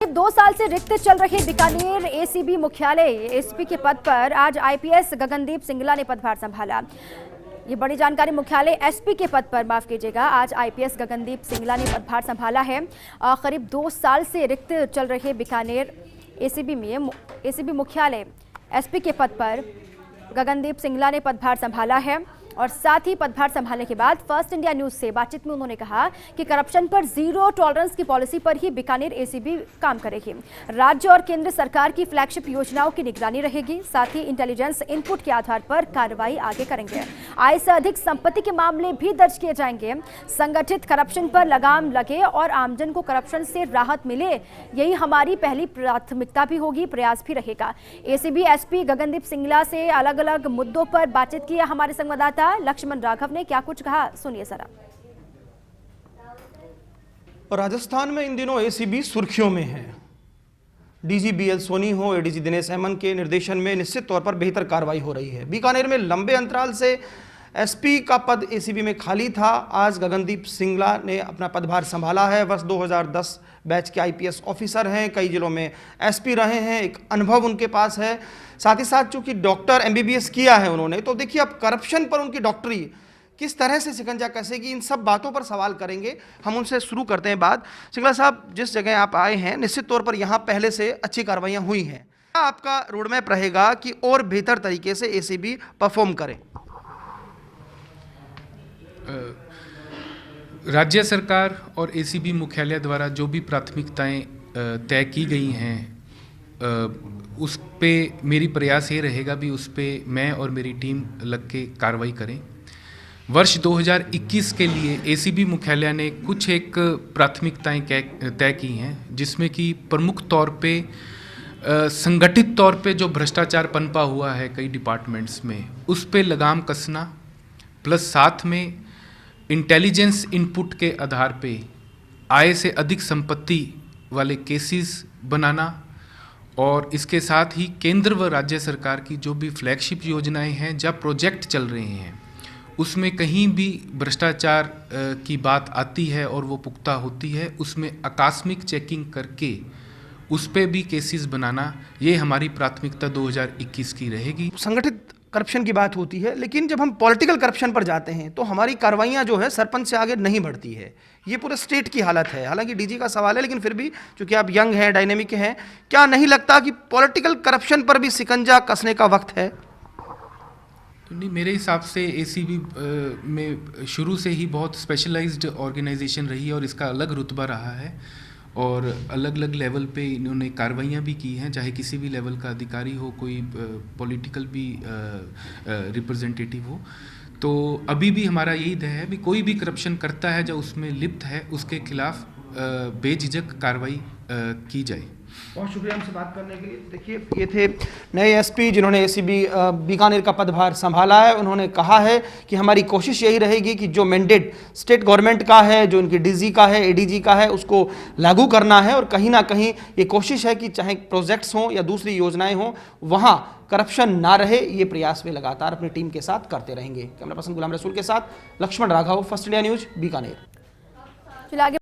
करीब 2 साल से रिक्त चल रहे बीकानेर एसीबी मुख्यालय एसपी के पद पर आज आईपीएस गगनदीप सिंगला ने पदभार संभाला। ये बड़ी जानकारी। मुख्यालय एसपी के पद पर, माफ कीजिएगा, आज आईपीएस गगनदीप सिंगला ने पदभार संभाला है। करीब 2 साल से रिक्त चल रहे बीकानेर एसीबी मुख्यालय एसपी के पद पर गगनदीप सिंगला ने पदभार संभाला है। और साथ ही पदभार संभालने के बाद फर्स्ट इंडिया न्यूज से बातचीत में उन्होंने कहा कि करप्शन पर जीरो टॉलरेंस की पॉलिसी पर ही बीकानेर एसीबी काम करेगी। राज्य और केंद्र सरकार की फ्लैगशिप योजनाओं की निगरानी रहेगी। साथ ही इंटेलिजेंस इनपुट के आधार पर कार्रवाई आगे करेंगे। आय से अधिक संपत्ति के मामले भी दर्ज किए जाएंगे। संगठित करप्शन पर लगाम लगे और आमजन को करप्शन से राहत मिले, यही हमारी पहली प्राथमिकता भी होगी, प्रयास भी रहेगा। एसीबी एसपी गगनदीप सिंगला से अलग अलग मुद्दों पर बातचीत की हमारे संवाददाता लक्ष्मण राघव ने। क्या कुछ कहा, सुनिए जरा। राजस्थान में इन दिनों एसीबी सुर्खियों में है। डीजी बीएल सोनी हो, एडीजी दिनेश हेमन के निर्देशन में निश्चित तौर पर बेहतर कार्रवाई हो रही है। बीकानेर में लंबे अंतराल से एसपी का पद एसीबी में खाली था। आज गगनदीप सिंगला ने अपना पदभार संभाला है। वर्ष 2010 बैच के आईपीएस ऑफिसर हैं, कई जिलों में एसपी रहे हैं, एक अनुभव उनके पास है। साथ ही साथ चूंकि डॉक्टर एमबीबीएस किया है उन्होंने, तो देखिए अब करप्शन पर उनकी डॉक्टरी किस तरह से शिकंजा कसेगी, इन सब बातों पर सवाल करेंगे। हम उनसे शुरू करते हैं बात। सिंगला साहब, जिस जगह आप आए हैं, निश्चित तौर पर यहाँ पहले से अच्छी कार्रवाइयाँ हुई हैं। क्या आपका रोडमैप रहेगा कि और बेहतर तरीके से एसीबी परफॉर्म करें? राज्य सरकार और एसीबी मुख्यालय द्वारा जो भी प्राथमिकताएं तय की गई हैं, उस पे मेरी प्रयास ये रहेगा भी उस पे मैं और मेरी टीम लग के कार्रवाई करें। वर्ष 2021 के लिए एसीबी मुख्यालय ने कुछ एक प्राथमिकताएं तय की हैं, जिसमें कि प्रमुख तौर पे संगठित तौर पे जो भ्रष्टाचार पनपा हुआ है कई डिपार्टमेंट्स में, उस पे लगाम कसना, प्लस साथ में इंटेलिजेंस इनपुट के आधार पे आय से अधिक संपत्ति वाले केसेस बनाना, और इसके साथ ही केंद्र व राज्य सरकार की जो भी फ्लैगशिप योजनाएं हैं, जब प्रोजेक्ट चल रहे हैं, उसमें कहीं भी भ्रष्टाचार की बात आती है और वो पुख्ता होती है, उसमें आकस्मिक चेकिंग करके उस पे भी केसेस बनाना, ये हमारी प्राथमिकता 2021 की रहेगी। संगठित करप्शन की बात होती है, लेकिन जब हम पॉलिटिकल करप्शन पर जाते हैं तो हमारी कार्रवाइयां जो है सरपंच से आगे नहीं बढ़ती है। ये पूरे स्टेट की हालत है। हालांकि डीजी का सवाल है, लेकिन फिर भी चूंकि आप यंग हैं, डायनेमिक हैं, क्या नहीं लगता कि पॉलिटिकल करप्शन पर भी शिकंजा कसने का वक्त है? नहीं, मेरे हिसाब से एसीबी में शुरू से ही बहुत स्पेशलाइज्ड ऑर्गेनाइजेशन रही है और इसका अलग रुतबा रहा है और अलग अलग लेवल पे इन्होंने कार्रवाइयाँ भी की हैं, चाहे किसी भी लेवल का अधिकारी हो, कोई पॉलिटिकल भी रिप्रेजेंटेटिव हो। तो अभी भी हमारा यही ध्येय है भी कोई भी करप्शन करता है जो उसमें लिप्त है, उसके खिलाफ बेझिझक कार्रवाई की जाए। बहुत शुक्रिया हमसे बात करने के लिए। देखिए, ये थे नए एसपी जिन्होंने एसीबी बीकानेर का पदभार संभाला है। उन्होंने कहा है कि हमारी कोशिश यही रहेगी कि जो मैंडेट स्टेट गवर्नमेंट का है, जो इनकी डीजी का है, एडीजी का है, उसको लागू करना है। और कहीं ना कहीं ये कोशिश है कि चाहे प्रोजेक्ट्स हों या दूसरी योजनाएं हों, वहाँ करप्शन ना रहे। ये प्रयास वे लगातार अपनी टीम के साथ करते रहेंगे। कैमरा पर्सन गुलाम रसूल के साथ Laxman Raghav, first India news, Bikaner.